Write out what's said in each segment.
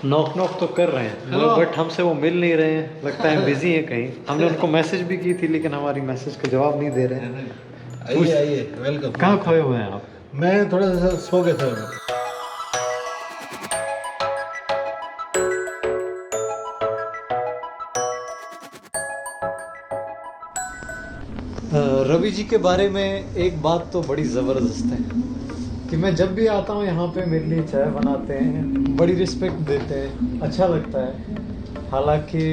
Knock knock तो कर रहे हैं बट हमसे वो मिल नहीं रहे हैं, लगता है बिजी हैं कहीं। हमने उनको मैसेज भी की थी लेकिन हमारी मैसेज का जवाब नहीं दे रहे हैं। आइए आइए, वेलकम। कहाँ खोए हुए हैं आप? मैं थोड़ा सा सो गया था। रवि जी के बारे में एक बात तो बड़ी ज़बरदस्त है कि मैं जब भी आता हूँ यहाँ पे मेरे लिए चाय बनाते हैं, बड़ी रिस्पेक्ट देते हैं, अच्छा लगता है। हालांकि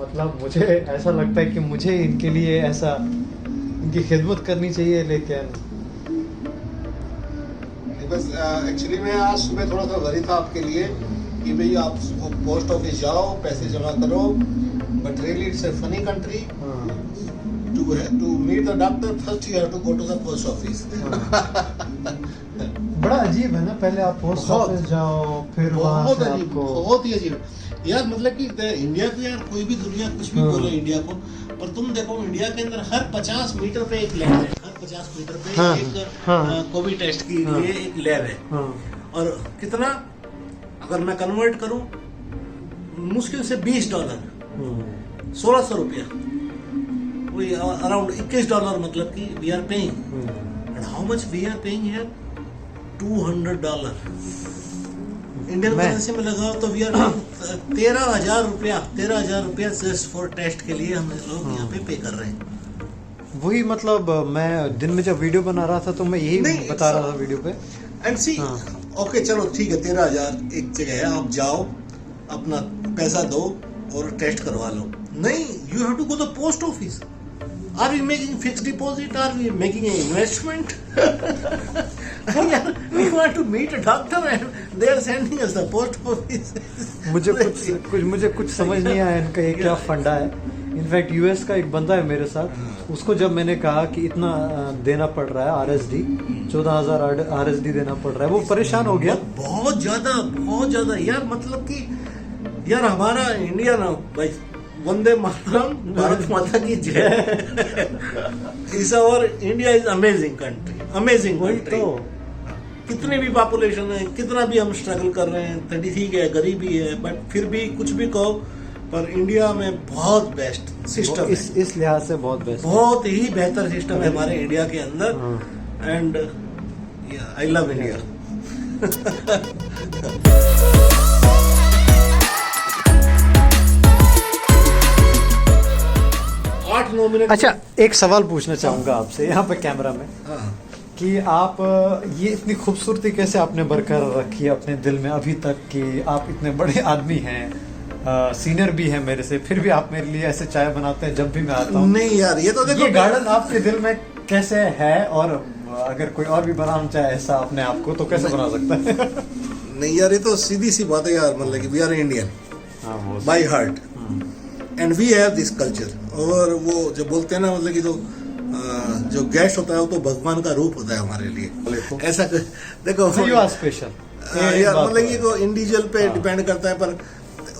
मतलब मुझे ऐसा लगता है कि मुझे इनके लिए ऐसा इनकी खिदमत करनी चाहिए, लेकिन बस एक्चुअली मैं आज सुबह थोड़ा सा वरी था आपके लिए कि भाई आप पोस्ट ऑफिस जाओ, पैसे जमा करो, but really it's a funny country. To meet the doctor first you have to go to the post office. बड़ा अजीब है ना, पहले आप पोस्ट ऑफिस जाओ फिर वहाँ से आपको। बहुत ही अजीब यार, मतलब कि इंडिया को यार कोई भी दुनिया कुछ भी बोले इंडिया को, पर तुम देखो इंडिया के अंदर हर 50 मीटर पे एक लैब है, हर 50 मीटर पे एक कोविड टेस्ट के लिए एक लैब है। और कितना अगर मैं कन्वर्ट करूं मुश्किल से $20 $1600 रुपया, अराउंड $21, मतलब कि we are paying. And how much we are paying here? $200 Indian currency में लगाओ तो वी आर पेइंग 13,000 रुपया जस्ट फॉर टेस्ट के लिए हम लोग यहाँ पे पे कर रहे हैं। वही मतलब मैं दिन में जब वीडियो बना रहा था तो मैं यही बता रहा था वीडियो पे। एंड सी ओके चलो ठीक है, 13,000 एक जगह है, आप जाओ अपना पैसा दो और टेस्ट करवा लो। नहीं, you have to go the post office. Are we making fixed deposit? Are we making an investment? We want to meet a doctor and they are sending us the post office. मुझे कुछ समझ नहीं आया इनका ये क्या फंडा है। इनफैक्ट यूएस का एक बंदा है मेरे साथ, उसको जब मैंने कहा कि इतना देना पड़ रहा है RSD, 14,000 RSD देना पड़ रहा है, वो परेशान हो गया। बहुत ज्यादा यार, मतलब कि यार हमारा इंडिया ना भाई, वंदे मातरम, भारत माता की जय। इस और इंडिया इज अमेजिंग कंट्री। तो कितनी भी पॉपुलेशन है, कितना भी हम स्ट्रगल कर रहे हैं, ठीक है गरीबी है, बट फिर भी कुछ भी कहो, पर इंडिया में बहुत बेस्ट सिस्टम है। इस लिहाज से बहुत ही बेहतर सिस्टम है हमारे इंडिया के अंदर। And I love India. 8-9 minute. अच्छा, एक सवाल पूछना चाहूंगा आपसे यहाँ पे कैमरा में कि आप ये इतनी खूबसूरती कैसे आपने बरकरार रखी है अपने दिल में अभी तक, कि आप इतने बड़े आदमी हैं, सीनियर भी हैं मेरे से, फिर भी आप मेरे लिए ऐसे चाय बनाते हैं जब भी मैं आता हूँ। नहीं यार, ये तो देखो, ये गार्डन आपके दिल में कैसे है, और अगर कोई और भी बनाना चाहे ऐसा अपने आप को तो कैसे बना सकता है? नहीं यार, ये तो सीधी सी बात है यार, मतलब कि we are Indian by heart and we have this culture. और वो जो बोलते हैं ना, मतलब कि जो गेस्ट होता है वो तो भगवान का रूप होता है हमारे लिए। ऐसा देखो स्पेशल यार, मतलब कि तो इंडिविजुअल पे डिपेंड करता है, पर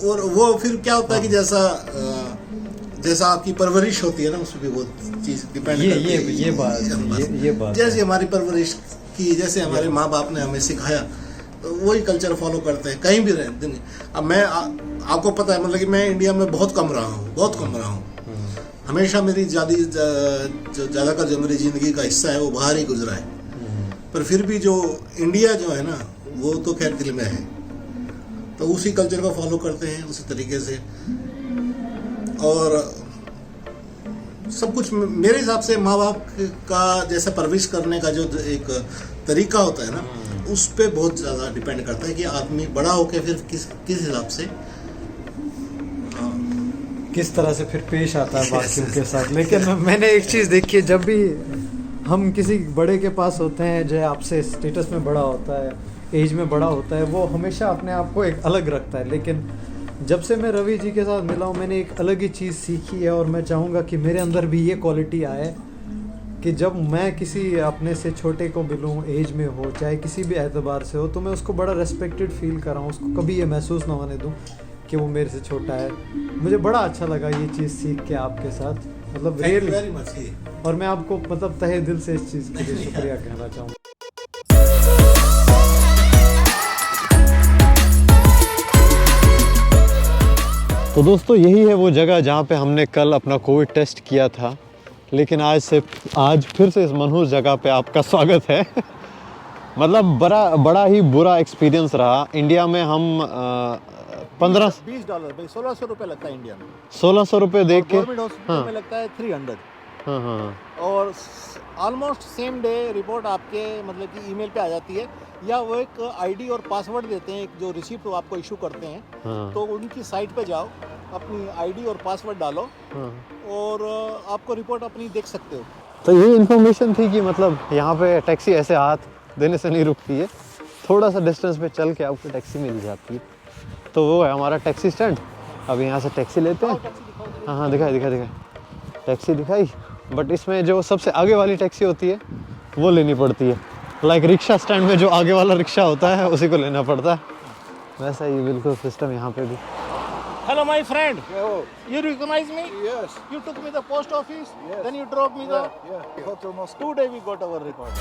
और वो फिर क्या होता है कि जैसा आपकी परवरिश होती है ना, उसमें भी वो चीज डिपेंड करती है। ये बात जैसे हमारी परवरिश की, जैसे हमारे माँ बाप ने हमें सिखाया, तो वही कल्चर फॉलो करते हैं कहीं भी रहे। अब मैं आपको पता है, मतलब कि मैं इंडिया में बहुत कम रहा हूँ। हमेशा मेरी ज़्यादातर जो मेरी ज़िंदगी का हिस्सा है वो बाहर ही गुजरा है, पर फिर भी जो इंडिया जो है ना, वो तो खैर दिल में है। तो उसी कल्चर को फॉलो करते हैं उसी तरीके से, और सब कुछ मेरे हिसाब से माँ बाप का जैसे परवरिश करने का जो एक तरीका होता है ना, उस पे बहुत ज़्यादा डिपेंड करता है कि आदमी बड़ा होके फिर किस हिसाब से, किस तरह से फिर पेश आता है बाकियों के साथ। लेकिन मैंने एक चीज़ देखी है, जब भी हम किसी बड़े के पास होते हैं जो आपसे स्टेटस में बड़ा होता है, एज में बड़ा होता है, वो हमेशा अपने आप को एक अलग रखता है। लेकिन जब से मैं रवि जी के साथ मिला हूँ, मैंने एक अलग ही चीज़ सीखी है, और मैं चाहूँगा कि मेरे अंदर भी ये क्वालिटी आए कि जब मैं किसी अपने से छोटे को मिलूँ, एज में हो चाहे किसी भी एतबार से हो, तो मैं उसको बड़ा रेस्पेक्टेड फील कराऊँ, उसको कभी ये महसूस ना होने दूँ कि वो मेरे से छोटा है। मुझे बड़ा अच्छा लगा ये चीज़ सीख के आपके साथ, मतलब रियली। और मैं आपको मतलब तहे दिल से इस चीज़ के लिए शुक्रिया कहना चाहूँगा। तो दोस्तों यही है वो जगह जहाँ पे हमने कल अपना कोविड टेस्ट किया था, लेकिन आज फिर से इस मनहूस जगह पे आपका स्वागत है। मतलब बड़ा ही बुरा एक्सपीरियंस रहा। इंडिया में हम $20 भाई, 1600 रुपये लगता है इंडिया में। 1600 रुपये देख के, गवर्नमेंट हॉस्पिटल हाँ में लगता है 300। हाँ हाँ और ऑलमोस्ट सेम डे रिपोर्ट आपके मतलब कि ईमेल पे आ जाती है, या वो एक आईडी और पासवर्ड देते हैं, एक जो रिसिप्ट वो आपको इशू करते हैं। हाँ तो उनकी साइट पे जाओ, अपनी आईडी और पासवर्ड डालो हाँ। और आपको रिपोर्ट अपनी देख सकते हो। तो ये इन्फॉर्मेशन थी कि मतलब यहाँ पे टैक्सी ऐसे हाथ देने से नहीं रुकती है, थोड़ा सा डिस्टेंस पे चल के आपको टैक्सी मिल जाती है। तो वो है हमारा टैक्सी स्टैंड। अब यहाँ से टैक्सी लेते हैं। हाँ हाँ दिखाई टैक्सी दिखाई। बट इसमें जो सबसे आगे वाली टैक्सी होती है वो लेनी पड़ती है। लाइक रिक्शा स्टैंड में जो आगे वाला रिक्शा होता है उसी को लेना पड़ता है, वैसा ही बिल्कुल सिस्टम यहाँ पे भी। Hello my friend. You recognize me? Yes. You took me the post office. Yes. Then you dropped me the. Yeah. Hotel Moscow. Today we got our record.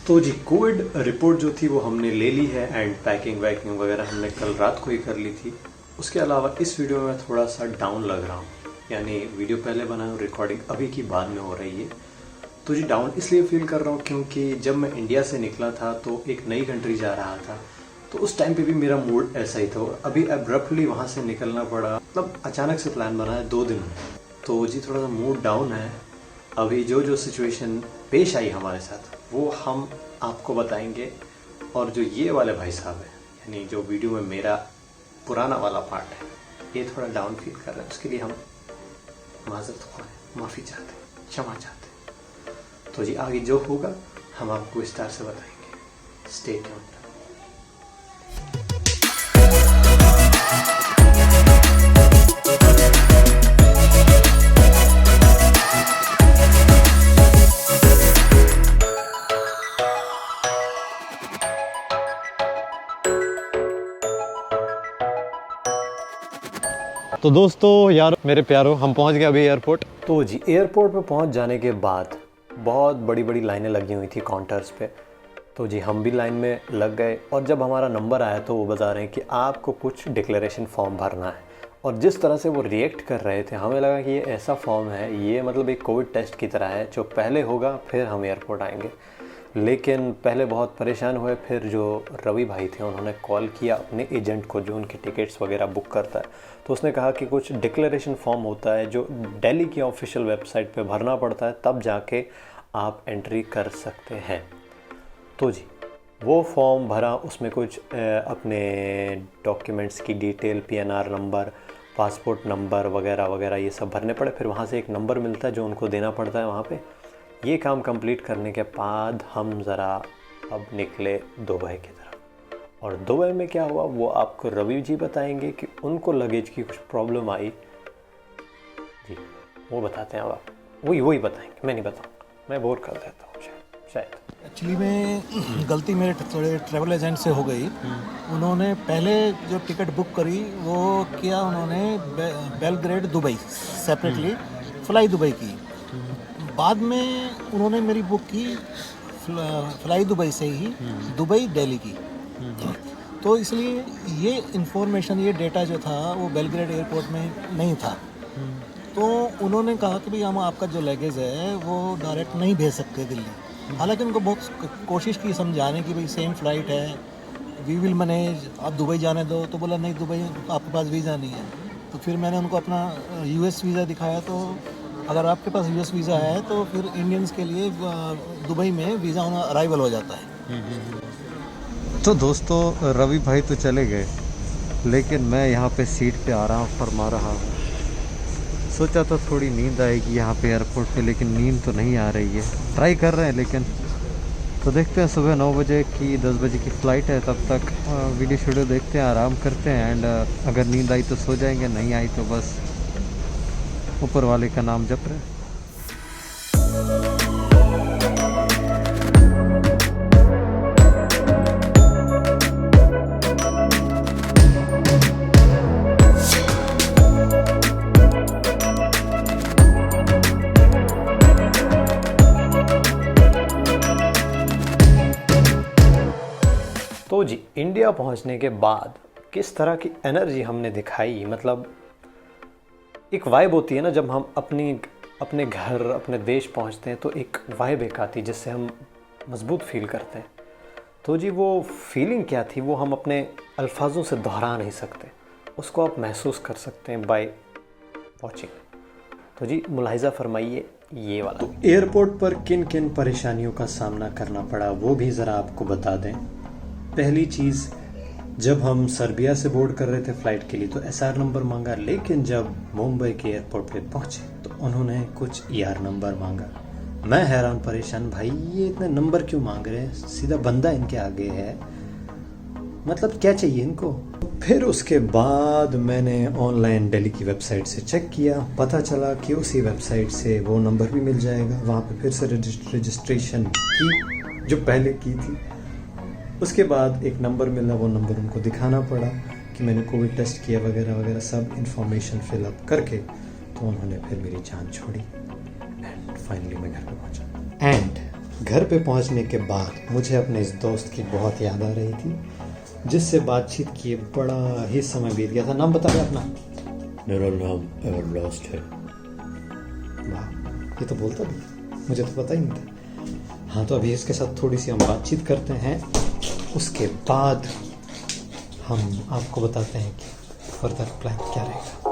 तो जी कोविड रिपोर्ट जो थी वो हमने ले ली है एंड पैकिंग वैकिंग वगैरह हमने कल रात को ही कर ली थी। उसके अलावा इस वीडियो में थोड़ा सा डाउन लग रहा हूँ, यानी वीडियो पहले बनाया हूँ, रिकॉर्डिंग अभी की बाद में हो रही है। तो जी डाउन इसलिए फील कर रहा हूँ क्योंकि जब मैं इंडिया से निकला था तो एक नई कंट्री जा रहा था, तो उस टाइम पे भी मेरा मूड ऐसा ही था। अभी एब्रप्टली वहाँ से निकलना पड़ा, मतलब अचानक से प्लान बना है 2 दिन में, तो जी थोड़ा सा मूड डाउन है। अभी जो सिचुएशन पेश आई हमारे साथ वो हम आपको बताएंगे। और जो ये वाले भाई साहब है, यानी जो वीडियो में मेरा पुराना वाला पार्ट है, ये थोड़ा डाउन फील कर रहा है, उसके लिए हम माजरत ख्वाह हैं, माफ़ी चाहते हैं, क्षमा चाहते हैं। तो जी आगे जो होगा हम आपको विस्तार से बताएंगे। Stay tuned. तो दोस्तों यार मेरे प्यारो, हम पहुंच गए अभी एयरपोर्ट। तो जी एयरपोर्ट पे पहुंच जाने के बाद बहुत बड़ी बड़ी लाइनें लगी हुई थी काउंटर्स पे। तो जी हम भी लाइन में लग गए और जब हमारा नंबर आया तो वो बता रहे हैं कि आपको कुछ डिक्लेरेशन फॉर्म भरना है। और जिस तरह से वो रिएक्ट कर रहे थे हमें लगा कि ये ऐसा फॉर्म है, ये मतलब एक कोविड टेस्ट की तरह है, जो पहले होगा फिर हम एयरपोर्ट आएंगे। लेकिन पहले बहुत परेशान हुए, फिर जो रवि भाई थे उन्होंने कॉल किया अपने एजेंट को जो उनकी टिकट्स वगैरह बुक करता है। तो उसने कहा कि कुछ डिक्लेरेशन फॉर्म होता है जो दिल्ली की ऑफिशियल वेबसाइट पे भरना पड़ता है, तब जाके आप एंट्री कर सकते हैं। तो जी वो फॉर्म भरा, उसमें कुछ अपने डॉक्यूमेंट्स की detail, PNR number, passport number वगैरह वगैरह ये सब भरने पड़े। फिर वहाँ से एक नंबर मिलता है जो उनको देना पड़ता है वहाँ पे। ये काम कंप्लीट करने के बाद हम ज़रा अब निकले दुबई की तरफ। और दुबई में क्या हुआ वो आपको रवि जी बताएंगे कि उनको लगेज की कुछ प्रॉब्लम आई। जी वो बताते हैं, अब आप वही बताएंगे, मैं नहीं बताऊँगा, मैं बोर कर देता हूँ शायद। एक्चुअली में गलती मेरे थोड़े ट्रैवल एजेंट से हो गई। उन्होंने पहले जो टिकट बुक करी वो किया उन्होंने Belgrade Dubai separately fly Dubai की। बाद में उन्होंने मेरी बुक की फ्लाई दुबई से ही दुबई दिल्ली की। तो इसलिए ये इंफॉर्मेशन, ये डेटा जो था वो बेलग्रेड एयरपोर्ट में नहीं था। तो उन्होंने कहा कि भाई हम आपका जो लगेज है वो डायरेक्ट नहीं भेज सकते दिल्ली। हालांकि उनको बहुत कोशिश की समझाने की भाई सेम फ्लाइट है, वी विल मैनेज, आप दुबई जाने दो। तो बोला नहीं, दुबई आपके पास वीज़ा नहीं है। तो फिर मैंने उनको अपना US वीज़ा दिखाया। तो अगर आपके पास US वीज़ा है तो फिर इंडियंस के लिए दुबई में वीज़ा होना अराइवल हो जाता है। तो दोस्तों रवि भाई तो चले गए, लेकिन मैं यहाँ पे सीट पे आराम फरमा रहा हूँ। सोचा था थोड़ी नींद आएगी यहाँ पे एयरपोर्ट पे, लेकिन नींद तो नहीं आ रही है। ट्राई कर रहे हैं लेकिन। तो देखते हैं, सुबह 9 बजे की 10 बजे की फ़्लाइट है, तब तक वीडियो शीडियो देखते हैं, आराम करते हैं। एंड अगर नींद आई तो सो जाएंगे, नहीं आई तो बस ऊपर वाले का नाम जप रहे हैं। जी इंडिया पहुंचने के बाद किस तरह की एनर्जी हमने दिखाई, मतलब एक वाइब होती है ना जब हम अपने घर अपने देश पहुंचते हैं, तो एक वाइब एक आती है जिससे हम मजबूत फील करते हैं। तो जी वो फीलिंग क्या थी वो हम अपने अल्फाजों से दोहरा नहीं सकते, उसको आप महसूस कर सकते हैं बाय वॉचिंग। तो जी मुलाहिजा फरमाइए ये वाला। तो एयरपोर्ट पर किन किन परेशानियों का सामना करना पड़ा वो भी ज़रा आपको बता दें। पहली चीज़, जब हम सर्बिया से बोर्ड कर रहे थे फ़्लाइट के लिए तो SR नंबर मांगा, लेकिन जब मुंबई के एयरपोर्ट पे पहुंचे तो उन्होंने कुछ ER नंबर मांगा। मैं हैरान परेशान, भाई ये इतने नंबर क्यों मांग रहे हैं, सीधा बंदा इनके आगे है, मतलब क्या चाहिए इनको। फिर उसके बाद मैंने ऑनलाइन दिल्ली की वेबसाइट से चेक किया, पता चला कि उसी वेबसाइट से वो नंबर भी मिल जाएगा। वहाँ पे फिर से रजिस्ट्रेशन की जो पहले की थी। उसके बाद एक नंबर मिला, वो नंबर उनको दिखाना पड़ा कि मैंने कोविड टेस्ट किया वगैरह वगैरह सब इन्फॉर्मेशन फिलअप करके, तो उन्होंने फिर मेरी जान छोड़ी एंड फाइनली मैं घर पे पहुंचा। एंड घर पे पहुंचने के बाद मुझे अपने इस दोस्त की बहुत याद आ रही थी जिससे बातचीत किए बड़ा ही समय बीत गया था। नाम बता दे अपना। मेरा नाम एवरलास्ट है। वाह, ये तो बोलता भी, मुझे तो पता ही नहीं था। हाँ, तो अभी इसके साथ थोड़ी सी हम बातचीत करते हैं, उसके बाद हम आपको बताते हैं कि फर्दर प्लान क्या रहेगा।